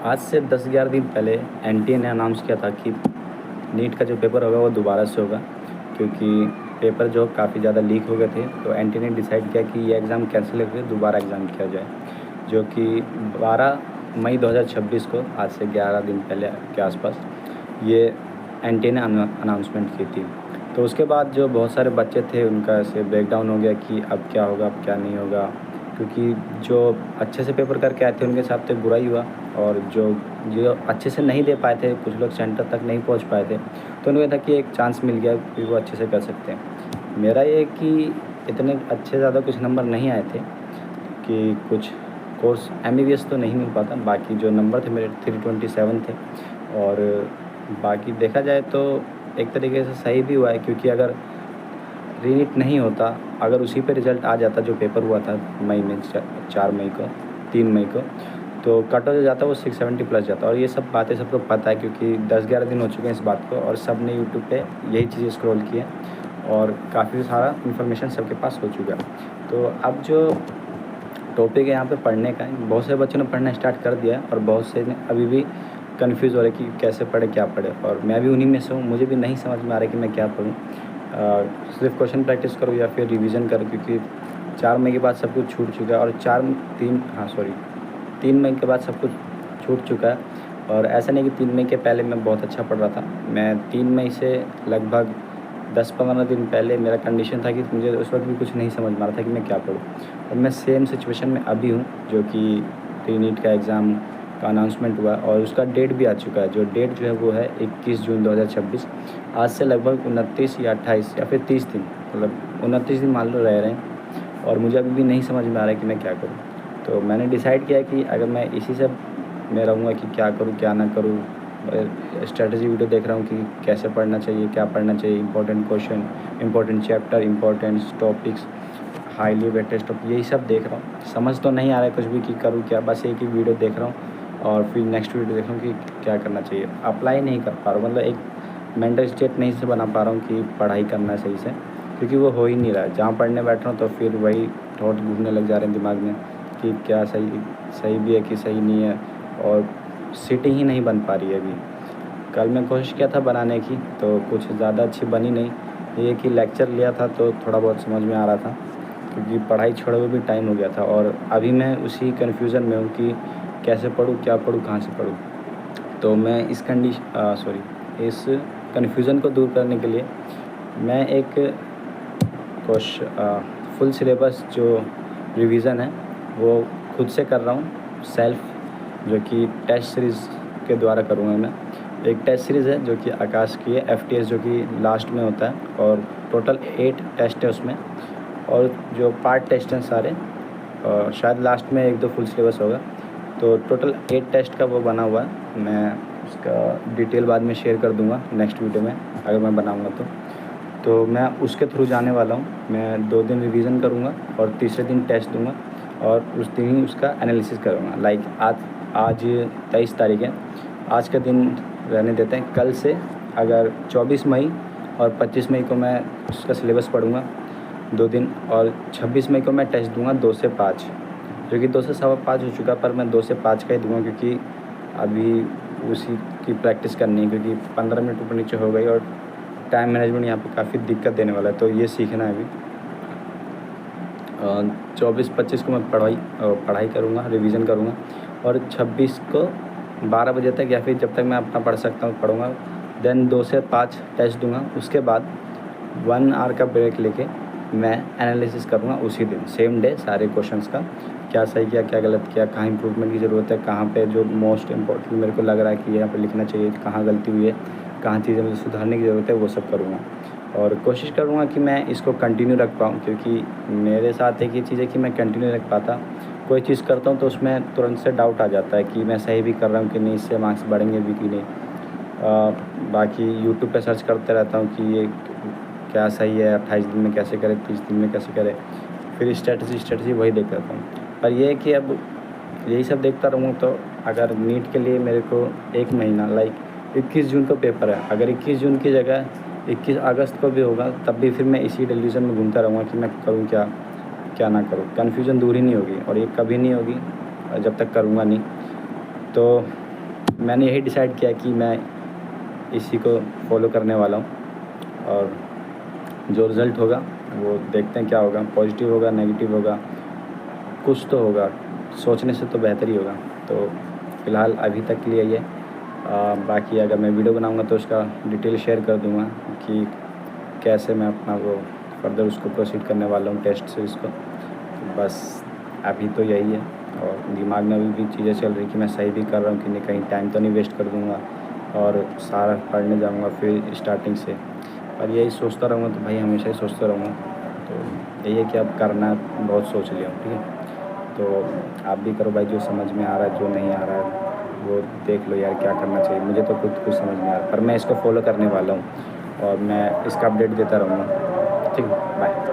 आज से 10-11 दिन पहले एनटीए ने अनाउंस किया था कि नीट का जो पेपर होगा वो दोबारा से होगा, क्योंकि पेपर जो काफ़ी ज़्यादा लीक हो गए थे। तो एनटीए ने डिसाइड किया कि ये एग्ज़ाम कैंसिल करके दोबारा एग्ज़ाम किया जाए, जो कि 12 मई 2026 को, आज से 11 दिन पहले के आसपास ये एनटीए ने अनाउंसमेंट की थी। तो उसके बाद जो बहुत सारे बच्चे थे उनका ऐसे ब्रेकडाउन हो गया कि अब क्या होगा, अब क्या नहीं होगा, क्योंकि जो अच्छे से पेपर करके आए थे उनके साथ तो बुरा ही हुआ, और जो अच्छे से नहीं दे पाए थे, कुछ लोग सेंटर तक नहीं पहुंच पाए थे, तो उनको था कि एक चांस मिल गया कि वो अच्छे से कर सकते हैं। मेरा ये कि इतने अच्छे ज़्यादा कुछ नंबर नहीं आए थे कि कुछ कोर्स एमबीबीएस तो नहीं मिल पाता, बाकी जो नंबर थे मेरे 327 थे। और बाकी देखा जाए तो एक तरीके से सही भी हुआ है, क्योंकि अगर रीनीट नहीं होता, अगर उसी पे रिज़ल्ट आ जाता जो पेपर हुआ था मई में 4 मई को, 3 मई को, तो कट ऑफ जो जाता वो 670 प्लस जाता। और ये सब बातें सबको पता है, क्योंकि 10-11 दिन हो चुके हैं इस बात को, और सब ने यूट्यूब पे यही चीज़ें स्क्रॉल की है और काफ़ी सारा इन्फॉर्मेशन सबके पास हो चुका है। तो अब जो टॉपिक है यहाँ पे पढ़ने का है, बहुत से बच्चों ने पढ़ना स्टार्ट कर दिया है और बहुत से ने अभी भी कन्फ्यूज़ हो रहे कि कैसे पढ़े, क्या पढ़े। और मैं भी उन्हीं में से हूँ, मुझे भी नहीं समझ में आ रहा है कि मैं क्या पढ़ूँ, सिर्फ क्वेश्चन प्रैक्टिस करूँ या फिर रिवीजन करूँ, क्योंकि 4 मई के बाद सब कुछ छूट चुका है। और 3 मई के बाद सब कुछ छूट चुका है। और ऐसा नहीं कि 3 मई के पहले मैं बहुत अच्छा पढ़ रहा था, मैं 3 मई से लगभग 10-15 दिन पहले मेरा कंडीशन था कि मुझे उस वक्त भी कुछ नहीं समझ में आ रहा था कि मैं क्या पढूँ। और मैं सेम सिचुएशन में अभी हूँ, जो कि प्री नीट का एग्ज़ाम का अनाउंसमेंट हुआ और उसका डेट भी आ चुका है। जो डेट जो है वो है 21 जून 2026। आज से लगभग 29 या 28 या फिर 30 दिन, मतलब 29 दिन मान लो रह रहे हैं, और मुझे अभी भी नहीं समझ में आ रहा है कि मैं क्या करूँ। तो मैंने डिसाइड किया कि अगर मैं इसी से मैं रहूँगा कि क्या करूँ क्या ना करूँ, स्ट्रेटजी वीडियो देख रहा हूँ कि कैसे पढ़ना चाहिए, क्या पढ़ना चाहिए, important question, important chapter, important topics, highly weighted topic, यही सब देख रहा हूँ। समझ तो नहीं आ रहा है कुछ भी कि करूँ क्या, बस एक ही वीडियो देख रहा हूँ और फिर नेक्स्ट वीडियो देख रहा हूँ कि क्या करना चाहिए। अप्लाई नहीं कर पा रहा हूँ, मतलब एक मेंटल स्टेट नहीं से बना पा रहा हूँ कि पढ़ाई करना है सही से, क्योंकि वो हो ही नहीं रहा है। जहाँ पढ़ने बैठ रहा हूँ तो फिर वही थॉट घूमने लग जा रहे हैं दिमाग में कि क्या सही भी है कि सही नहीं है, और सीटिंग ही नहीं बन पा रही है अभी। कल मैं कोशिश किया था बनाने की, तो कुछ ज़्यादा अच्छी बनी नहीं। ये कि लेक्चर लिया था तो थोड़ा बहुत समझ में आ रहा था, क्योंकि पढ़ाई छोड़े हुए भी टाइम हो गया था, और अभी मैं उसी कन्फ्यूज़न में हूँ कि कैसे पढूँ, क्या पढूँ, कहाँ से पढूँ। तो मैं इस कन्फ्यूज़न को दूर करने के लिए मैं एक फुल सिलेबस जो रिवीज़न है वो खुद से कर रहा हूँ, सेल्फ, जो कि टेस्ट सीरीज़ के द्वारा करूँगा मैं। एक टेस्ट सीरीज़ है जो कि आकाश की है, एफटीएस, जो कि लास्ट में होता है, और टोटल 8 टेस्ट है उसमें, और जो पार्ट टेस्ट हैं सारे, शायद लास्ट में 1-2 फुल सिलेबस होगा। तो टोटल 8 टेस्ट का वो बना हुआ है। मैं उसका डिटेल बाद में शेयर कर दूँगा नेक्स्ट वीडियो में, अगर मैं बनाऊँगा तो मैं उसके थ्रू जाने वाला हूँ। मैं 2 दिन रिवीजन करूँगा और तीसरे दिन टेस्ट दूँगा, और उस दिन ही उसका एनालिसिस करूँगा। लाइक आज 23 तारीख है, आज का दिन रहने देते हैं। कल से अगर 24 मई और 25 मई को मैं उसका सिलेबस पढ़ूँगा 2 दिन, और 26 मई को मैं टेस्ट दूँगा 2 से 5, जो कि 2 से सवा 5 हो चुका, पर मैं 2 से 5 का ही दूँगा, क्योंकि अभी उसी की प्रैक्टिस करनी है, क्योंकि 15 मिनट ऊपर नीचे हो गई और टाइम मैनेजमेंट यहाँ पे काफ़ी दिक्कत देने वाला है, तो ये सीखना है अभी। 24-25 को मैं पढ़ाई करूँगा, रिवीजन करूँगा, और 26 को 12 बजे तक या फिर जब तक मैं अपना पढ़ सकता हूँ पढ़ूँगा। देन 2 से 5 टेस्ट दूँगा, उसके बाद 1 आवर का ब्रेक लेके मैं एनालिसिस करूँगा उसी दिन, सेम डे, सारे क्वेश्चंस का, क्या सही किया, क्या गलत किया, कहाँ इंप्रूवमेंट की ज़रूरत है, कहाँ पे जो मोस्ट इम्पोर्टेंट मेरे को लग रहा है कि यहाँ पे लिखना चाहिए, कहाँ गलती हुई है, कहाँ चीज़ें मुझे सुधारने की ज़रूरत है, वो सब करूँगा। और कोशिश करूँगा कि मैं इसको कंटिन्यू रख पाऊँ, क्योंकि मेरे साथ एक ये चीज़ है कि मैं कंटिन्यू रख पाता, कोई चीज़ करता हूँ तो उसमें तुरंत से डाउट आ जाता है कि मैं सही भी कर रहा हूँ कि नहीं, इससे मार्क्स बढ़ेंगे भी कि नहीं। बाकी यूट्यूब पे सर्च करते रहता हूँ कि ये क्या सही है, 28 दिन में कैसे करें, 30 दिन में कैसे करें, फिर स्ट्रेटजी वही देख रहता हूँ। पर ये है कि अब यही सब देखता रहूँ तो अगर नीट के लिए मेरे को 1 महीना, लाइक 21 जून को पेपर है, अगर 21 जून की जगह 21 अगस्त को भी होगा, तब भी फिर मैं इसी डिल्यूजन में घूमता रहूँगा कि मैं करूँ क्या, क्या ना करूँ। कन्फ्यूज़न दूर ही नहीं होगी, और ये कभी नहीं होगी जब तक करूँगा नहीं। तो मैंने यही डिसाइड किया कि मैं इसी को फॉलो करने वाला हूँ, और जो रिज़ल्ट होगा वो देखते हैं क्या होगा, पॉजिटिव होगा नेगेटिव होगा, कुछ तो होगा, सोचने से तो बेहतर ही होगा। तो फ़िलहाल अभी तक के लिए ये बाकी अगर मैं वीडियो बनाऊँगा तो उसका डिटेल शेयर कर दूँगा कि कैसे मैं अपना वो फर्दर उसको प्रोसीड करने वाला हूँ टेस्ट से इसको। तो बस अभी तो यही है, और दिमाग में अभी भी चीज़ें चल रही कि मैं सही भी कर रहा हूँ कि नहीं, कहीं टाइम तो नहीं वेस्ट कर दूँगा और सारा पढ़ने जाऊँगा फिर स्टार्टिंग से, और यही सोचता रहूँगा तो भाई हमेशा ही सोचता रहूँगा। तो यही है कि अब करना बहुत सोच लिया हूँ, ठीक है। तो आप भी करो भाई, जो समझ में आ रहा है जो नहीं आ रहा है वो देख लो यार, क्या करना चाहिए। मुझे तो खुद कुछ समझ नहीं आ रहा, पर मैं इसको फॉलो करने वाला हूँ और मैं इसका अपडेट देता रहूँगा। ठीक है, बाय।